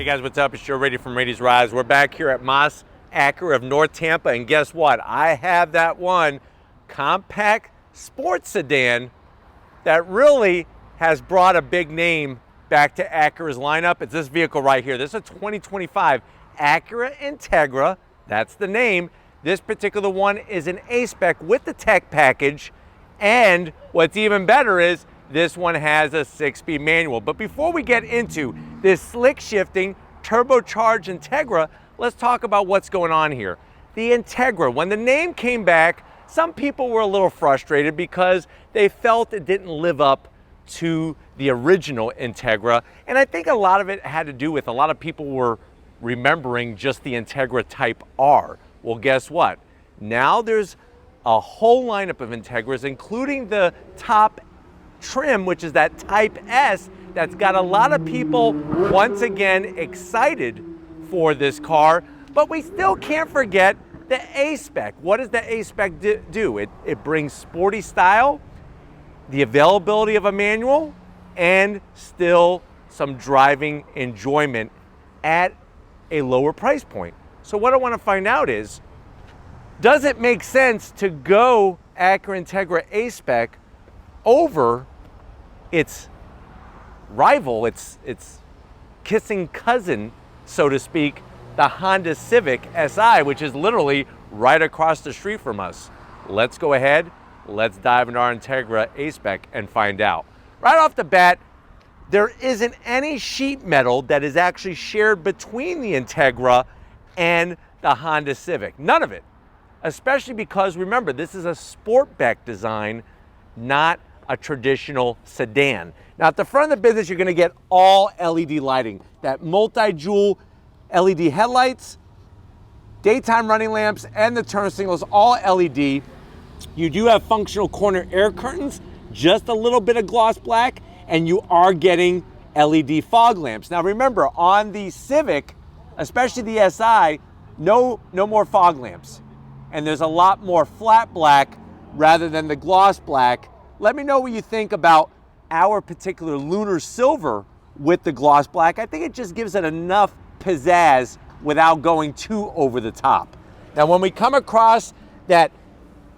guys, what's up? It's Joe Rady from Rady's Rise. We're back here at Moss Acura of North Tampa, and guess what? I have that one compact sports sedan that really has brought a big name back to Acura's lineup. It's this vehicle right here. This is a 2025 Acura Integra. That's the name. This particular one is an A-Spec with the tech package, and what's even better is this one has a 6-speed manual. But before we get into this slick shifting turbocharged Integra, let's talk about what's going on here. The Integra, when the name came back, some people were a little frustrated because they felt it didn't live up to the original Integra. And I think a lot of it had to do with a lot of people were remembering just the Integra Type R. Well, guess what? Now there's a whole lineup of Integras, including the top trim, which is that Type S, that's got a lot of people once again excited for this car. But we still can't forget the A-Spec. What does the A-Spec do? It brings sporty style, the availability of a manual, and still some driving enjoyment at a lower price point. So what I want to find out is, does it make sense to go Acura Integra A-Spec over its rival, its kissing cousin, so to speak, the Honda Civic Si, which is literally right across the street from us? Let's go ahead, let's dive into our Integra A-Spec and find out. Right off the bat, there isn't any sheet metal that is actually shared between the Integra and the Honda Civic. None of it. Especially because, remember, this is a sportback design, not a traditional sedan. Now, at the front of the business, you're going to get all LED lighting. That multi-jewel LED headlights, daytime running lamps, and the turn signals, all LED. You do have functional corner air curtains, just a little bit of gloss black, and you are getting LED fog lamps. Now, remember, on the Civic, especially the Si, no more fog lamps. And there's a lot more flat black rather than the gloss black. Let me know what you think about our particular lunar silver with the gloss black. I think it just gives it enough pizzazz without going too over the top. Now, when we come across that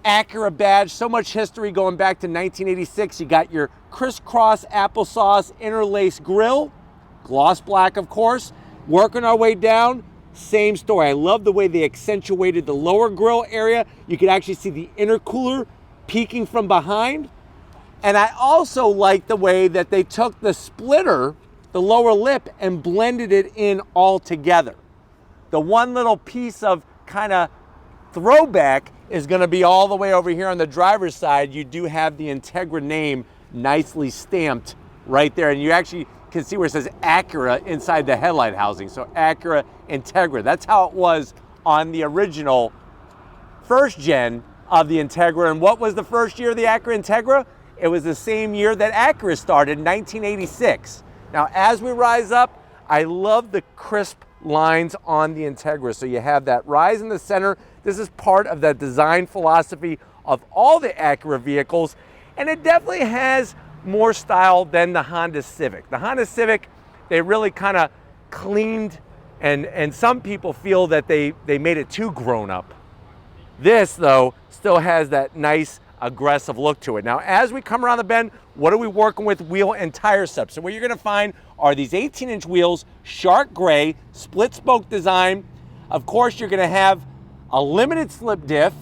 Acura badge, so much history going back to 1986, you got your crisscross applesauce interlace grille, gloss black, of course. Working our way down, same story. I love the way they accentuated the lower grille area. You can actually see the intercooler peeking from behind. And I also like the way that they took the splitter, the lower lip, and blended it in all together. The one little piece of kind of throwback is going to be all the way over here on the driver's side. You do have the Integra name nicely stamped right there, and you actually can see where it says Acura inside the headlight housing. So Acura Integra. That's how it was on the original first gen of the Integra. And what was the first year of the Acura Integra? It was the same year that Acura started, 1986. Now, as we rise up, I love the crisp lines on the Integra. So you have that rise in the center. This is part of the design philosophy of all the Acura vehicles. And it definitely has more style than the Honda Civic. The Honda Civic, they really kind of cleaned, and some people feel that they made it too grown up. This, though, still has that nice aggressive look to it. Now, as we come around the bend, what are we working with wheel and tire setup? So what you're going to find are these 18-inch wheels, shark gray, split spoke design. Of course, you're going to have a limited slip diff,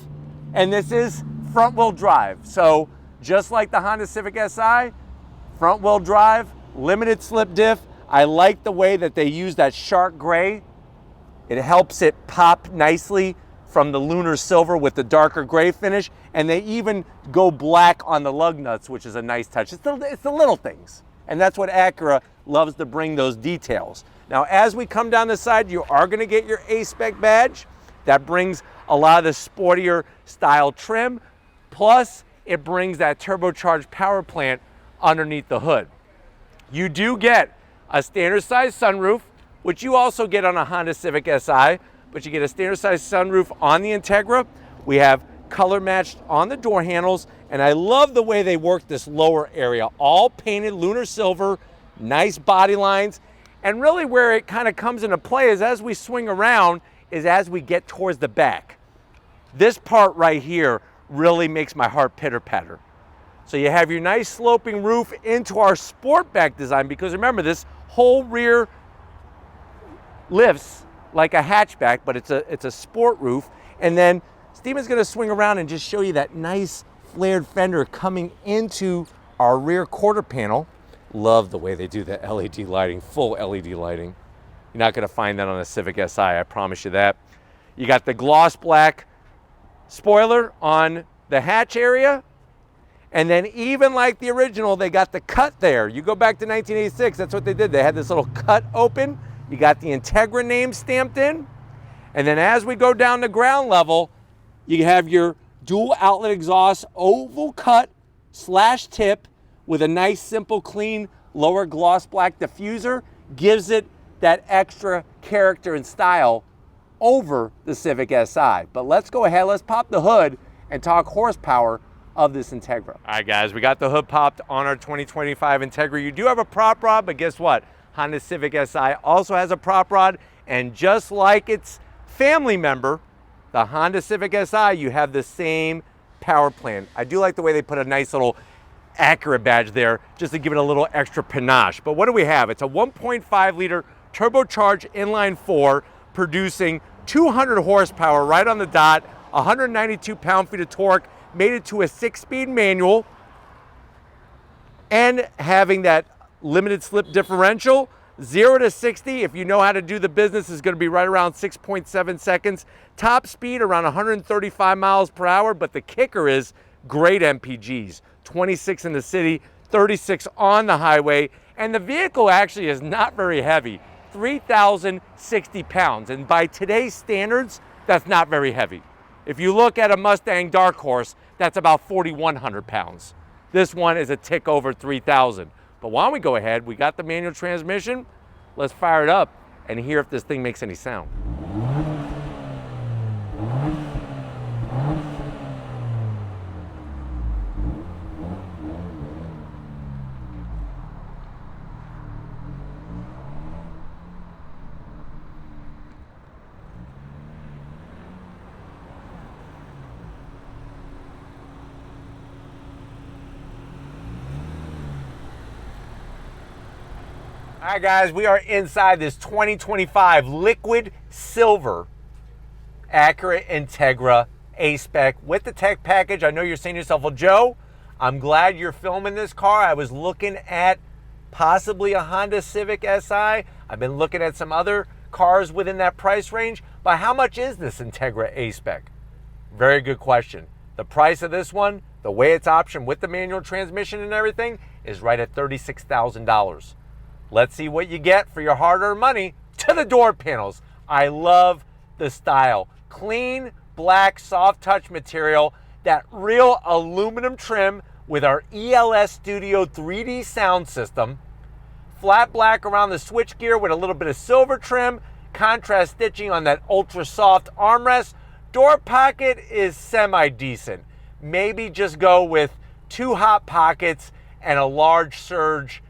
and this is front wheel drive. So just like the Honda Civic Si, front wheel drive, limited slip diff. I like the way that they use that shark gray. It helps it pop nicely from the lunar silver with the darker gray finish, and they even go black on the lug nuts, which is a nice touch. It's the little things, and that's what Acura loves to bring, those details. Now, as we come down the side, you are going to get your A-Spec badge. That brings a lot of the sportier style trim, plus it brings that turbocharged power plant underneath the hood. You do get a standard size sunroof, which you also get on a Honda Civic Si, but you get a standard size sunroof on the Integra. We have color matched on the door handles, and I love the way they work this lower area. All painted lunar silver, nice body lines, And really where it kind of comes into play is as we swing around is as we get towards the back. This part right here really makes my heart pitter patter. So you have your nice sloping roof into our Sportback design, because remember, this whole rear lifts like a hatchback, but it's a sport roof. And then Steven's gonna swing around and just show you that nice flared fender coming into our rear quarter panel. Love the way they do the LED lighting, full LED lighting. You're not gonna find that on a Civic Si, I promise you that. You got the gloss black spoiler on the hatch area. And then even like the original, they got the cut there. You go back to 1986, that's what they did. They had this little cut open. You got the Integra name stamped in. And then as we go down to ground level, you have your dual outlet exhaust, oval cut / tip with a nice, simple, clean, lower gloss black diffuser. Gives it that extra character and style over the Civic Si. But let's go ahead, let's pop the hood and talk horsepower of this Integra. All right, guys, we got the hood popped on our 2025 Integra. You do have a prop rod, but guess what? Honda Civic Si also has a prop rod, and just like its family member, the Honda Civic Si, you have the same power plant. I do like the way they put a nice little Acura badge there just to give it a little extra panache. But what do we have? It's a 1.5 liter turbocharged inline 4 producing 200 horsepower right on the dot, 192 pound-feet of torque, made it to a 6-speed manual, and having that limited slip differential. 0 to 60, if you know how to do the business, is going to be right around 6.7 seconds. Top speed around 135 miles per hour, but the kicker is great MPGs. 26 in the city, 36 on the highway, and the vehicle actually is not very heavy, 3,060 pounds, and by today's standards, that's not very heavy. If you look at a Mustang Dark Horse, that's about 4,100 pounds. This one is a tick over 3,000. But why don't we go ahead, we got the manual transmission, let's fire it up and hear if this thing makes any sound. All right, guys, we are inside this 2025 liquid silver Acura Integra A-Spec with the tech package. I know you're saying to yourself, well, Joe, I'm glad you're filming this car. I was looking at possibly a Honda Civic Si. I've been looking at some other cars within that price range, but how much is this Integra A-Spec? Very good question. The price of this one, the way it's optioned with the manual transmission and everything, is right at $36,000. Let's see what you get for your hard-earned money. To the door panels. I love the style. Clean, black, soft touch material. That real aluminum trim with our ELS Studio 3D sound system. Flat black around the switchgear with a little bit of silver trim. Contrast stitching on that ultra soft armrest. Door pocket is semi-decent. Maybe just go with 2 hot pockets and a large surge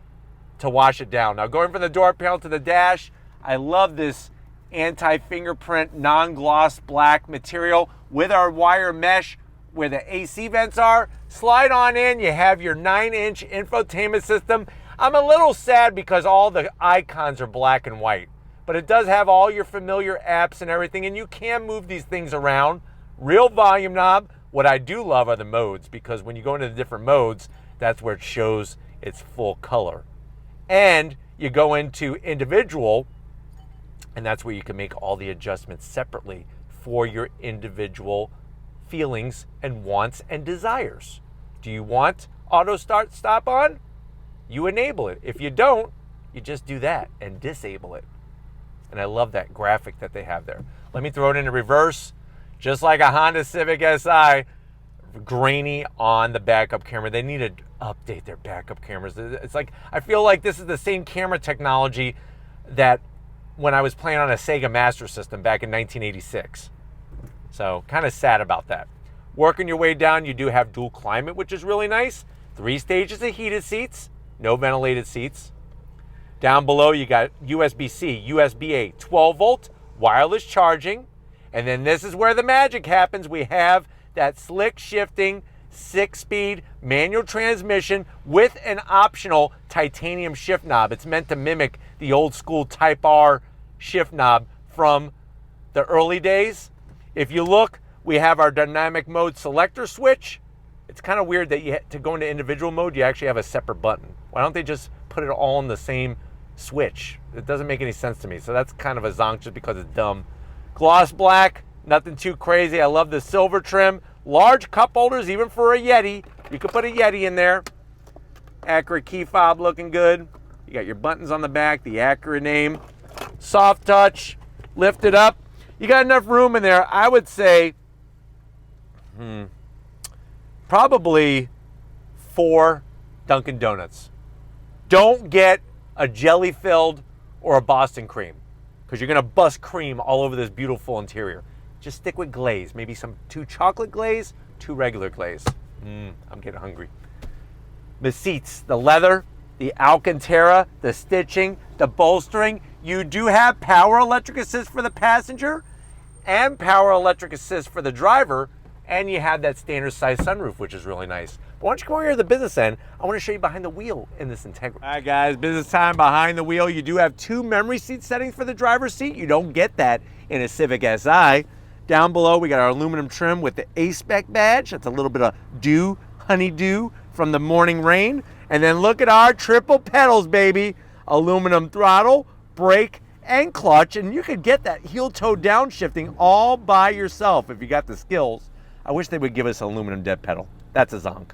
to wash it down. Now, going from the door panel to the dash, I love this anti-fingerprint, non-gloss black material with our wire mesh where the AC vents are. Slide on in, you have your 9-inch infotainment system. I'm a little sad because all the icons are black and white, but it does have all your familiar apps and everything, and you can move these things around. Real volume knob. What I do love are the modes, because when you go into the different modes, that's where it shows its full color. And you go into individual, and that's where you can make all the adjustments separately for your individual feelings and wants and desires. Do you want auto start stop on? You enable it. If you don't, you just do that and disable it. And I love that graphic that they have there. Let me throw it into reverse. Just like a Honda Civic Si, grainy on the backup camera. They need to update their backup cameras. It's like, I feel like this is the same camera technology that when I was playing on a Sega Master System back in 1986. So kind of sad about that. Working your way down, you do have dual climate, which is really nice. 3 stages of heated seats, no ventilated seats. Down below, you got USB-C, USB-A, 12-volt, wireless charging. And then this is where the magic happens. We have that slick shifting 6-speed manual transmission with an optional titanium shift knob. It's meant to mimic the old school Type R shift knob from the early days. If you look, we have our dynamic mode selector switch. It's kind of weird that to go into individual mode, you actually have a separate button. Why don't they just put it all in the same switch? It doesn't make any sense to me. So that's kind of a zonk just because it's dumb. Gloss black, nothing too crazy. I love the silver trim. Large cup holders, even for a Yeti. You could put a Yeti in there. Acura key fob looking good. You got your buttons on the back, the Acura name. Soft touch, lift it up. You got enough room in there. I would say probably 4 Dunkin' Donuts. Don't get a jelly-filled or a Boston cream, because you're gonna bust cream all over this beautiful interior. Just stick with glaze. Maybe 2 chocolate glaze, 2 regular glaze. I'm getting hungry. The seats, the leather, the Alcantara, the stitching, the bolstering. You do have power electric assist for the passenger and power electric assist for the driver, and you have that standard size sunroof, which is really nice. But why don't you come over here to the business end? I want to show you behind the wheel in this Integra. All right, guys, business time behind the wheel. You do have 2 memory seat settings for the driver's seat. You don't get that in a Civic Si. Down below, we got our aluminum trim with the A-Spec badge. That's a little bit of dew, honeydew from the morning rain. And then look at our triple pedals, baby. Aluminum throttle, brake, and clutch. And you could get that heel-toe downshifting all by yourself if you got the skills. I wish they would give us aluminum dead pedal. That's a zonk.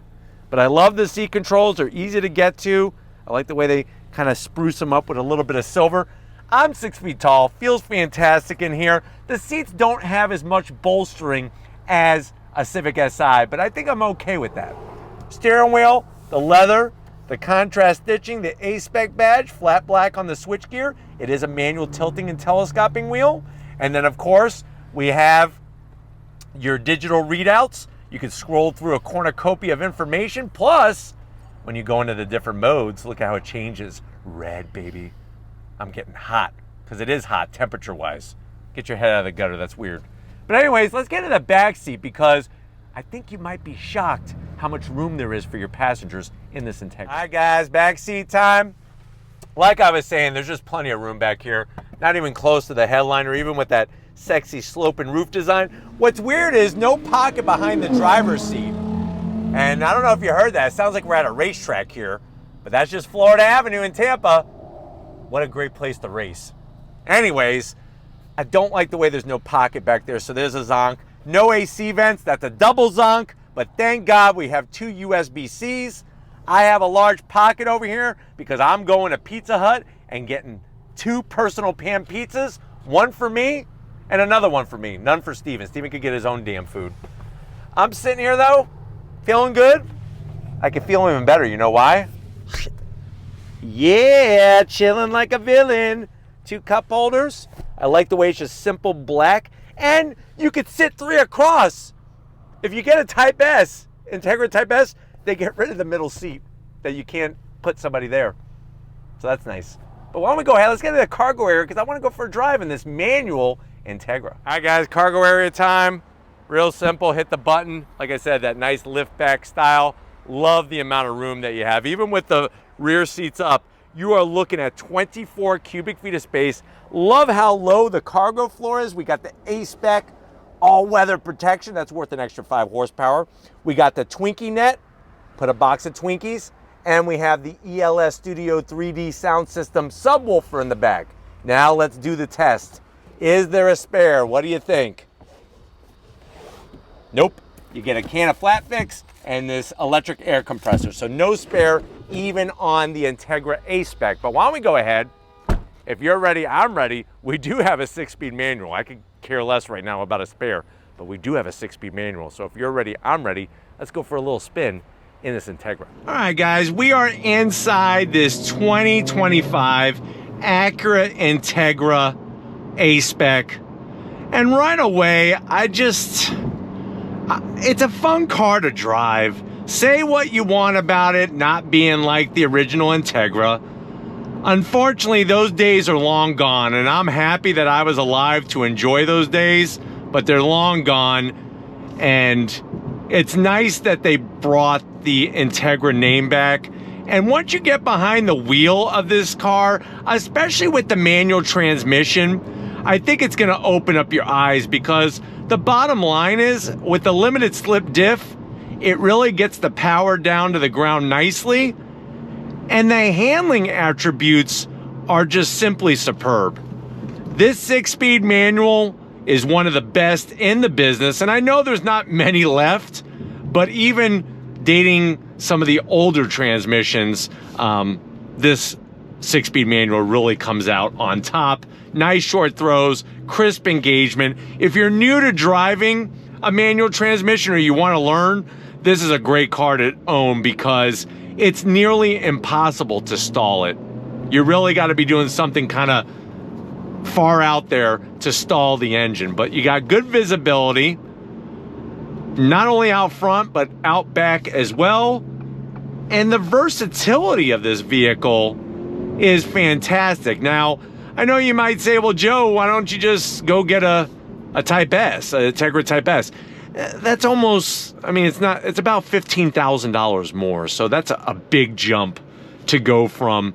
But I love the seat controls. They're easy to get to. I like the way they kind of spruce them up with a little bit of silver. I'm 6 feet tall. Feels fantastic in here. The seats don't have as much bolstering as a Civic Si, but I think I'm okay with that. Steering wheel, the leather, the contrast stitching, the A-Spec badge, flat black on the switchgear. It is a manual tilting and telescoping wheel. And then, of course, we have your digital readouts. You can scroll through a cornucopia of information. Plus, when you go into the different modes, look at how it changes. Red, baby. I'm getting hot, because it is hot temperature-wise. Get your head out of the gutter. That's weird. But anyways, let's get into the back seat, because I think you might be shocked how much room there is for your passengers in this Integra. All right, guys, back seat time. Like I was saying, there's just plenty of room back here. Not even close to the headliner, even with that sexy sloping roof design. What's weird is no pocket behind the driver's seat. And I don't know if you heard that. It sounds like we're at a racetrack here, but that's just Florida Avenue in Tampa. What a great place to race. Anyways, I don't like the way there's no pocket back there, so there's a zonk. No AC vents, that's a double zonk, but thank God we have 2 USB-Cs. I have a large pocket over here because I'm going to Pizza Hut and getting 2 personal pan pizzas, 1 for me and another 1 for me. None for Steven. Steven could get his own damn food. I'm sitting here though, feeling good. I can feel even better, you know why? Yeah, chilling like a villain. 2 cup holders. I like the way it's just simple black. And you could sit 3 across. If you get a Type S, Integra Type S, they get rid of the middle seat that you can't put somebody there. So that's nice. But why don't we go ahead, let's get into the cargo area, because I want to go for a drive in this manual Integra. All right, guys, cargo area time. Real simple, hit the button. Like I said, that nice lift back style. Love the amount of room that you have. Even with the rear seats up, you are looking at 24 cubic feet of space. Love how low the cargo floor is. We got the A-Spec all-weather protection. That's worth an extra 5 horsepower. We got the Twinkie net, put a box of Twinkies, and we have the ELS Studio 3D sound system subwoofer in the back. Now let's do the test. Is there a spare? What do you think? Nope. You get a can of Flat Fix and this electric air compressor. So no spare even on the Integra A-Spec. But why don't we go ahead? If you're ready, I'm ready. We do have a 6-speed manual. I could care less right now about a spare, but we do have a 6-speed manual. So if you're ready, I'm ready. Let's go for a little spin in this Integra. All right, guys, we are inside this 2025 Acura Integra A-Spec. And right away, it's a fun car to drive. Say what you want about it not being like the original Integra. Unfortunately, those days are long gone, and I'm happy that I was alive to enjoy those days, but they're long gone. And it's nice that they brought the Integra name back. And once you get behind the wheel of this car, especially with the manual transmission, I think it's going to open up your eyes, because the bottom line is, with the limited slip diff, it really gets the power down to the ground nicely. And the handling attributes are just simply superb. This 6-speed manual is one of the best in the business, and I know there's not many left, but even dating some of the older transmissions, this 6-speed manual really comes out on top. Nice short throws, crisp engagement. If you're new to driving a manual transmission or you want to learn, this is a great car to own, because it's nearly impossible to stall it. You really got to be doing something kind of far out there to stall the engine, but you got good visibility, not only out front, but out back as well. And the versatility of this vehicle is fantastic. Now, I know you might say, well, Joe, why don't you just go get a Type S, a Integra Type S? That's almost, I mean, it's about $15,000 more. So that's a big jump to go from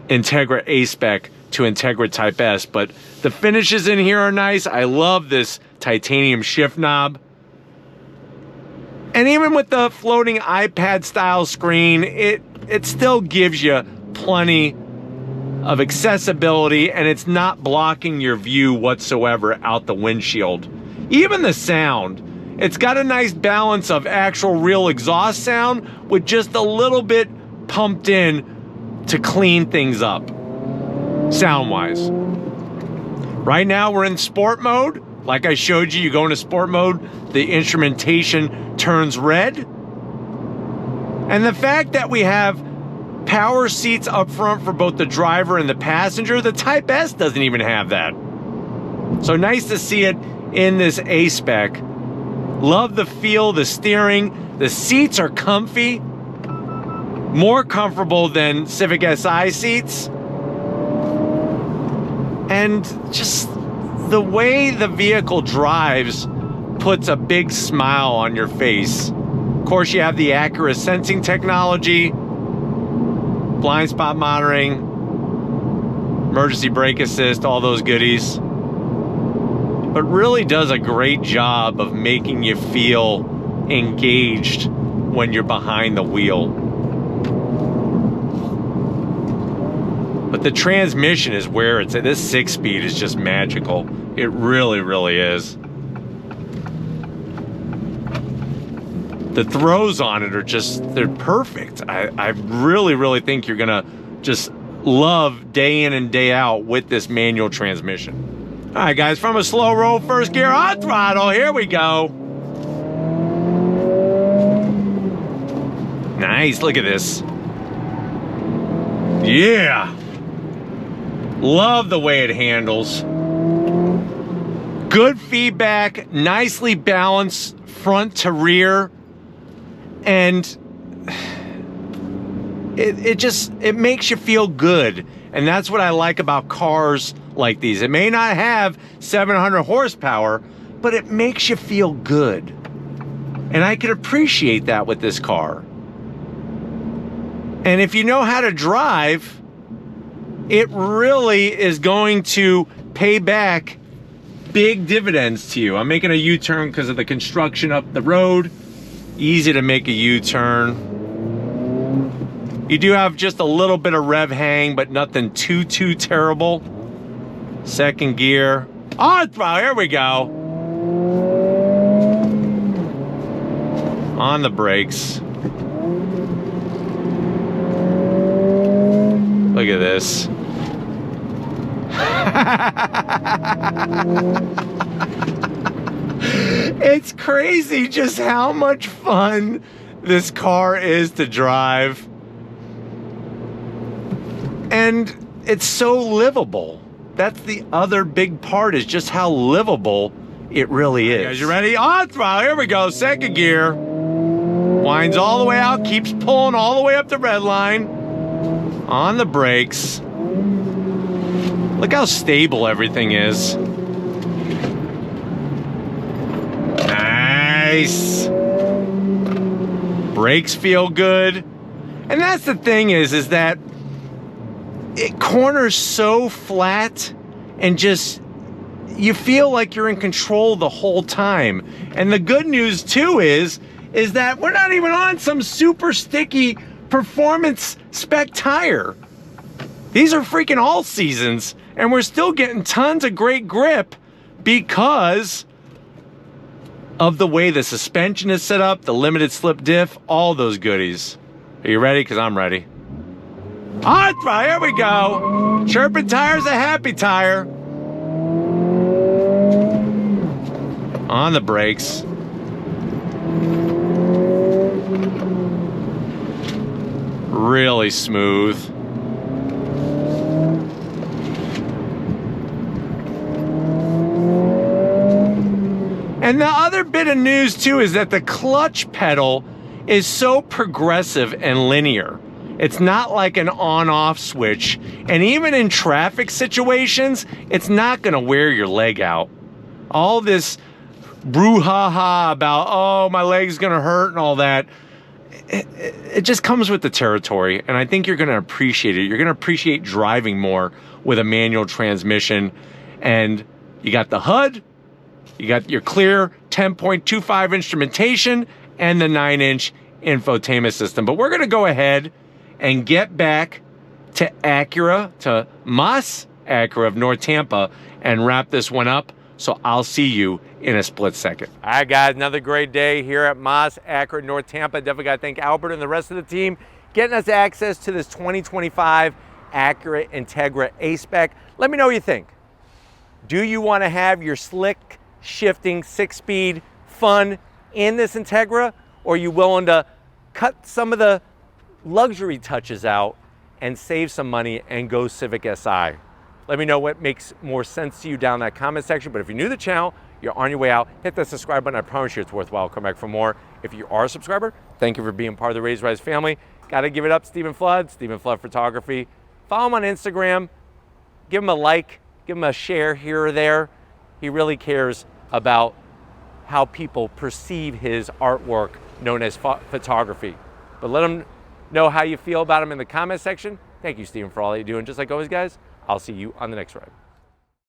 Integra A-Spec to Integra Type S. But the finishes in here are nice. I love this titanium shift knob. And even with the floating iPad style screen, it still gives you plenty of accessibility, and it's not blocking your view whatsoever out the windshield. Even the sound, it's got a nice balance of actual real exhaust sound with just a little bit pumped in to clean things up sound-wise. Right now we're in sport mode. Like I showed you, you go into sport mode, the instrumentation turns red. And the fact that we have power seats up front for both the driver and the passenger, the Type S doesn't even have that. So nice to see it in this A-Spec. Love the feel, the steering. The seats are comfy, more comfortable than Civic Si seats. And just the way the vehicle drives puts a big smile on your face. Of course, you have the Acura sensing technology, blind spot monitoring, emergency brake assist, all those goodies. But really does a great job of making you feel engaged when you're behind the wheel. But the transmission is where it's at. This 6-speed is just magical. It really, really is. The throws on it are just, they're perfect. I really, really think you're gonna just love day in and day out with this manual transmission. All right, guys, from a slow roll, first gear on throttle, here we go. Nice, look at this. Yeah. Love the way it handles. Good feedback, nicely balanced front to rear. And it makes you feel good. And that's what I like about cars like these. It may not have 700 horsepower, but it makes you feel good. And I can appreciate that with this car. And if you know how to drive, it really is going to pay back big dividends to you. I'm making a U-turn because of the construction up the road. Easy to make a U-turn. You do have just a little bit of rev hang, but nothing too terrible. Second gear. On throttle, here we go. On the brakes. Look at this. It's crazy just how much fun this car is to drive. And it's so livable. That's the other big part, is just how livable it really is. Guys, you ready? On throttle, here we go, second gear. Winds all the way out, keeps pulling all the way up the red line. On the brakes. Look how stable everything is. Nice. Brakes feel good. And that's the thing is that it corners so flat and just, you feel like you're in control the whole time. And the good news too is that we're not even on some super sticky performance spec tire. These are freaking all seasons, and we're still getting tons of great grip because of the way the suspension is set up, the limited slip diff, all those goodies. Are you ready? Because I'm ready. All right, here we go. Chirping tire's a happy tire. On the brakes. Really smooth. And the other bit of news too is that the clutch pedal is so progressive and linear. It's not like an on-off switch. And even in traffic situations, it's not gonna wear your leg out. All this brouhaha about, oh, my leg's gonna hurt and all that, it just comes with the territory. And I think you're gonna appreciate it. You're gonna appreciate driving more with a manual transmission. And you got the HUD, you got your clear 10.25 instrumentation and the 9-inch infotainment system. But we're gonna go ahead and get back to Acura, to Mas Acura of North Tampa, and wrap this one up. So I'll see you in a split second. All right, guys, another great day here at Mas Acura North Tampa. Definitely got to thank Albert and the rest of the team getting us access to this 2025 Acura Integra A-Spec. Let me know what you think. Do you want to have your slick, shifting, 6-speed fun in this Integra? Or are you willing to cut some of the luxury touches out and save some money and go Civic Si? Let me know what makes more sense to you down in that comment section. But if you're new to the channel, you're on your way out, hit that subscribe button. I promise you it's worthwhile. Come back for more. If you are a subscriber, thank you for being part of the Raise Rise family. Got to give it up, Stephen Flood Photography. Follow him on Instagram. Give him a like. Give him a share here or there. He really cares about how people perceive his artwork known as photography. But let him know how you feel about him in the comment section. Thank you, Stephen, for all that you do. And just like always, guys, I'll see you on the next ride.